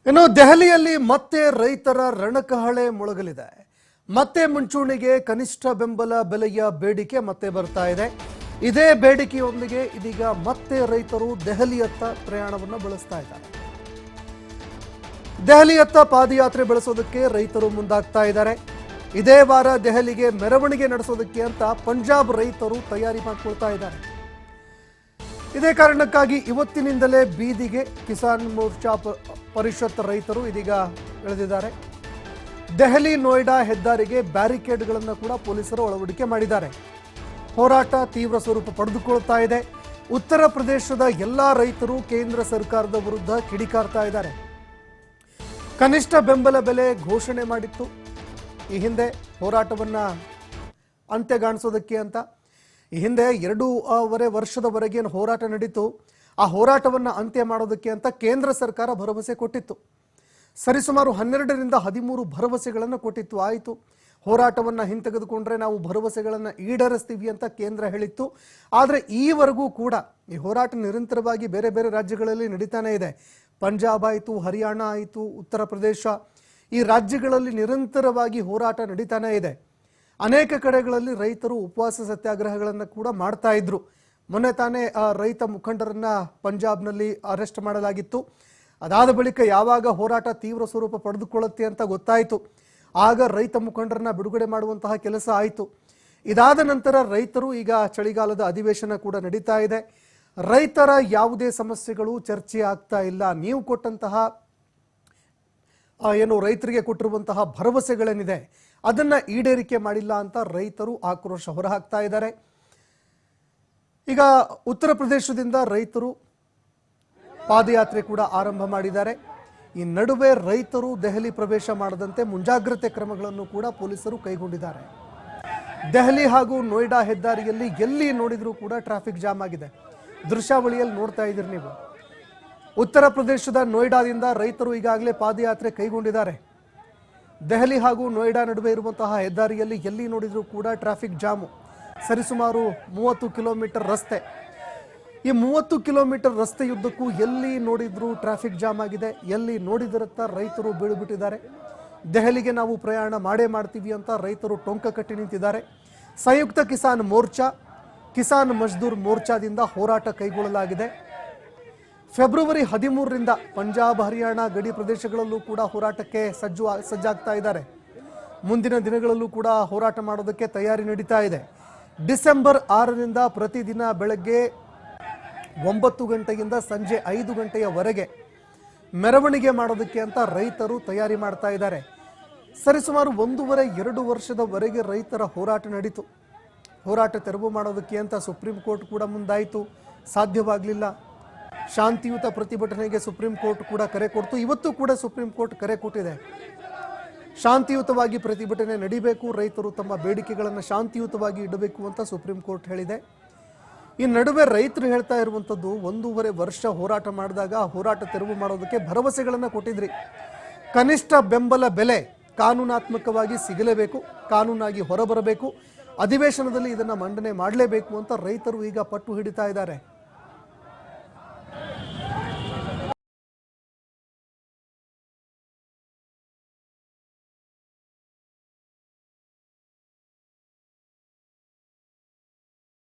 ಇನ್ನು ದೆಹಲಿಯಲ್ಲಿ ಮತ್ತೆ ರೈತರ ರಣಕಹಳೆ ಮೊಳಗಲಿದೆ. ಮತ್ತೆ ಮುಂಚೂಣಿಗೆ ಕನಿಷ್ಠ ಬೆಂಬಲ ಬೆಲೆಯ ಬೇಡಿಕೆ ಮತ್ತೆ ಬರ್ತಾ ಇದೆ. ಇದೇ ಬೇಡಿಕೆಯೊಂದಿಗೆ ಇದೀಗ ಮತ್ತೆ ರೈತರು ದೆಹಲಿಯತ್ತ ಪ್ರಯಾಣವನ್ನು ಬೆಳೆಸ್ತಾ ಇದ್ದಾರೆ. ದೆಹಲಿಯತ್ತ ಪಾದಯಾತ್ರೆ ಬೆಳೆಸೋದಕ್ಕೆ ರೈತರು ಮುಂದಾಗ್ತಾ ಇದ್ದಾರೆ. ಇದೇ ವಾರ ದೆಹಲಿಗೆ ಮೆರವಣಿಗೆ ನಡೆಸೋದಕ್ಕೆ ಅಂತ ಪಂಜಾಬ್ ರೈತರು ತಯಾರಿ ಮಾಡಿಕೊಳ್ತಾ ಇದ್ದಾರೆ. ಇದೇ ಕಾರಣಕ್ಕಾಗಿ ಇವತ್ತಿನಿಂದಲೇ ಬೀದಿಗೆ ಕಿಸಾನ್ ಮೋರ್ಚಾ ಪರಿಷತ್ ರೈತರು ಇದೀಗ ಇಳಿದಿದ್ದಾರೆ. ದೆಹಲಿ ನೋಯ್ಡಾ ಹೆದ್ದಾರಿಗೆ ಬ್ಯಾರಿಕೇಡ್ಗಳನ್ನು ಕೂಡ ಪೊಲೀಸರು ಅಳವಡಿಕೆ ಮಾಡಿದ್ದಾರೆ. ಹೋರಾಟ ತೀವ್ರ ಸ್ವರೂಪ ಪಡೆದುಕೊಳ್ತಾ ಇದೆ. ಉತ್ತರ ಪ್ರದೇಶದ ಎಲ್ಲಾ ರೈತರು ಕೇಂದ್ರ ಸರ್ಕಾರದ ವಿರುದ್ಧ ಕಿಡಿಕಾರ್ತಾ ಇದ್ದಾರೆ. ಕನಿಷ್ಠ ಬೆಂಬಲ ಬೆಲೆ ಘೋಷಣೆ ಮಾಡಿತ್ತು ಈ ಹಿಂದೆ ಹೋರಾಟವನ್ನ ಅಂತ್ಯಗಾಣಿಸೋದಕ್ಕೆ ಅಂತ. ಈ ಹಿಂದೆ 2.5 ವರ್ಷದವರೆಗೆ ಹೋರಾಟ ನಡೀತು. ಆ ಹೋರಾಟವನ್ನು ಅಂತ್ಯ ಮಾಡೋದಕ್ಕೆ ಅಂತ ಕೇಂದ್ರ ಸರ್ಕಾರ ಭರವಸೆ ಕೊಟ್ಟಿತ್ತು. ಸರಿಸುಮಾರು 12ರಿಂದ 13 ಭರವಸೆಗಳನ್ನು ಕೊಟ್ಟಿತ್ತು. ಆಯಿತು, ಹೋರಾಟವನ್ನು ಹಿಂತೆಗೆದುಕೊಂಡ್ರೆ ನಾವು ಭರವಸೆಗಳನ್ನು ಈಡೇರಿಸ್ತೀವಿ ಅಂತ ಕೇಂದ್ರ ಹೇಳಿತ್ತು. ಆದರೆ ಈವರೆಗೂ ಕೂಡ ಈ ಹೋರಾಟ ನಿರಂತರವಾಗಿ ಬೇರೆ ಬೇರೆ ರಾಜ್ಯಗಳಲ್ಲಿ ನಡೀತಾನೆ ಇದೆ. ಪಂಜಾಬ್ ಆಯಿತು, ಹರಿಯಾಣ ಆಯಿತು, ಉತ್ತರ ಪ್ರದೇಶ, ಈ ರಾಜ್ಯಗಳಲ್ಲಿ ನಿರಂತರವಾಗಿ ಹೋರಾಟ ನಡೀತಾನೆ ಇದೆ. ಅನೇಕ ಕಡೆಗಳಲ್ಲಿ ರೈತರು ಉಪವಾಸ ಸತ್ಯಾಗ್ರಹಗಳನ್ನು ಕೂಡ ಮಾಡ್ತಾ ಇದ್ರು. ಮೊನ್ನೆ ತಾನೇ ರೈತ ಮುಖಂಡರನ್ನ ಪಂಜಾಬ್ನಲ್ಲಿ ಅರೆಸ್ಟ್ ಮಾಡಲಾಗಿತ್ತು. ಅದಾದ ಬಳಿಕ ಯಾವಾಗ ಹೋರಾಟ ತೀವ್ರ ಸ್ವರೂಪ ಪಡೆದುಕೊಳ್ಳುತ್ತೆ ಅಂತ ಗೊತ್ತಾಯಿತು, ಆಗ ರೈತ ಮುಖಂಡರನ್ನ ಬಿಡುಗಡೆ ಮಾಡುವಂತಹ ಕೆಲಸ ಆಯಿತು. ಇದಾದ ನಂತರ ರೈತರು ಈಗ ಚಳಿಗಾಲದ ಅಧಿವೇಶನ ಕೂಡ ನಡೀತಾ ಇದೆ. ರೈತರ ಯಾವುದೇ ಸಮಸ್ಯೆಗಳು ಚರ್ಚೆ ಆಗ್ತಾ ಇಲ್ಲ. ನೀವು ಕೊಟ್ಟಂತಹ ಏನು ರೈತರಿಗೆ ಕೊಟ್ಟಿರುವಂತಹ ಭರವಸೆಗಳೇನಿದೆ ಅದನ್ನ ಈಡೇರಿಕೆ ಮಾಡಿಲ್ಲ ಅಂತ ರೈತರು ಆಕ್ರೋಶ ಹೊರಹಾಕ್ತಾ ಇದ್ದಾರೆ. ಈಗ ಉತ್ತರ ಪ್ರದೇಶದಿಂದ ರೈತರು ಪಾದಯಾತ್ರೆ ಕೂಡ ಆರಂಭ ಮಾಡಿದ್ದಾರೆ. ಈ ನಡುವೆ ರೈತರು ದೆಹಲಿ ಪ್ರವೇಶ ಮಾಡದಂತೆ ಮುಂಜಾಗ್ರತೆ ಕ್ರಮಗಳನ್ನು ಕೂಡ ಪೊಲೀಸರು ಕೈಗೊಂಡಿದ್ದಾರೆ. ದೆಹಲಿ ಹಾಗೂ ನೋಯ್ಡಾ ಹೆದ್ದಾರಿಯಲ್ಲಿ ಎಲ್ಲಿ ನೋಡಿದ್ರೂ ಕೂಡ ಟ್ರಾಫಿಕ್ ಜಾಮ್ ಆಗಿದೆ. ದೃಶ್ಯಾವಳಿಯಲ್ಲಿ ನೋಡ್ತಾ ಇದ್ದೀರಿ ನೀವು. ಉತ್ತರ ಪ್ರದೇಶದ ನೋಯ್ಡಾದಿಂದ ರೈತರು ಈಗಾಗಲೇ ಪಾದಯಾತ್ರೆ ಕೈಗೊಂಡಿದ್ದಾರೆ. ದೆಹಲಿ ಹಾಗೂ ನೋಯ್ಡಾ ನಡುವೆ ಇರುವಂತಹ ಹೆದ್ದಾರಿಯಲ್ಲಿ ಎಲ್ಲಿ ನೋಡಿದ್ರೂ ಕೂಡ ಟ್ರಾಫಿಕ್ ಜಾಮು. ಸರಿಸುಮಾರು 30 ಕಿಲೋಮೀಟರ್ ರಸ್ತೆ. ಈ 30 ಕಿಲೋಮೀಟರ್ ರಸ್ತೆಯುದ್ದಕ್ಕೂ ಎಲ್ಲಿ ನೋಡಿದ್ರೂ ಟ್ರಾಫಿಕ್ ಜಾಮ್ ಆಗಿದೆ. ಎಲ್ಲಿ ನೋಡಿದರತ್ತ ರೈತರು ಬೀಳುಬಿಟ್ಟಿದ್ದಾರೆ. ದೆಹಲಿಗೆ ನಾವು ಪ್ರಯಾಣ ಮಾಡೇ ಮಾಡ್ತೀವಿ ಅಂತ ರೈತರು ಟೊಂಕ ಕಟ್ಟಿ ನಿಂತಿದ್ದಾರೆ. ಸಂಯುಕ್ತ ಕಿಸಾನ್ ಮೋರ್ಚಾ, ಕಿಸಾನ್ ಮಜ್ದೂರ್ ಮೋರ್ಚಾದಿಂದ ಹೋರಾಟ ಕೈಗೊಳ್ಳಲಾಗಿದೆ. ಫೆಬ್ರವರಿ 13ರಿಂದ ಪಂಜಾಬ್, ಹರಿಯಾಣ ಗಡಿ ಪ್ರದೇಶಗಳಲ್ಲೂ ಕೂಡ ಹೋರಾಟಕ್ಕೆ ಸಜ್ಜಾಗ್ತಾ ಇದ್ದಾರೆ. ಮುಂದಿನ ದಿನಗಳಲ್ಲೂ ಕೂಡ ಹೋರಾಟ ಮಾಡೋದಕ್ಕೆ ತಯಾರಿ ನಡೀತಾ ಇದೆ. ಡಿಸೆಂಬರ್ 6ರಿಂದ ಪ್ರತಿದಿನ ಬೆಳಗ್ಗೆ 9 ಗಂಟೆಯಿಂದ ಸಂಜೆ 5 ಗಂಟೆಯವರೆಗೆ ಮೆರವಣಿಗೆ ಮಾಡೋದಕ್ಕೆ ಅಂತ ರೈತರು ತಯಾರಿ ಮಾಡ್ತಾ ಇದ್ದಾರೆ. ಸರಿಸುಮಾರು 1.5-2 ವರ್ಷದವರೆಗೆ ರೈತರ ಹೋರಾಟ ನಡೀತು. ಹೋರಾಟ ತೆರವು ಮಾಡೋದಕ್ಕೆ ಅಂತ ಸುಪ್ರೀಂ ಕೋರ್ಟ್ ಕೂಡ ಮುಂದಾಯಿತು, ಸಾಧ್ಯವಾಗಲಿಲ್ಲ. ಶಾಂತಿಯುತ ಪ್ರತಿಭಟನೆಗೆ ಸುಪ್ರೀಂ ಕೋರ್ಟ್ ಕೂಡ ಕರೆ ಕೊಡ್ತು. ಇವತ್ತು ಕೂಡ ಸುಪ್ರೀಂ ಕೋರ್ಟ್ ಕರೆ ಕೊಟ್ಟಿದೆ. ಶಾಂತಿಯುತವಾಗಿ ಪ್ರತಿಭಟನೆ ನಡೀಬೇಕು, ರೈತರು ತಮ್ಮ ಬೇಡಿಕೆಗಳನ್ನು ಶಾಂತಿಯುತವಾಗಿ ಇಡಬೇಕು ಅಂತ ಸುಪ್ರೀಂ ಕೋರ್ಟ್ ಹೇಳಿದೆ. ಈ ನಡುವೆ ರೈತರು ಹೇಳ್ತಾ ಇರುವಂಥದ್ದು 1.5 ವರ್ಷ ಹೋರಾಟ ಮಾಡಿದಾಗ ಹೋರಾಟ ತೆರವು ಮಾಡೋದಕ್ಕೆ ಭರವಸೆಗಳನ್ನು ಕೊಟ್ಟಿದ್ರಿ. ಕನಿಷ್ಠ ಬೆಂಬಲ ಬೆಲೆ ಕಾನೂನಾತ್ಮಕವಾಗಿ ಸಿಗಲೇಬೇಕು, ಕಾನೂನಾಗಿ ಹೊರಬರಬೇಕು, ಅಧಿವೇಶನದಲ್ಲಿ ಇದನ್ನು ಮಂಡನೆ ಮಾಡಲೇಬೇಕು ಅಂತ ರೈತರು ಈಗ ಪಟ್ಟು ಹಿಡಿತಾ ಇದ್ದಾರೆ.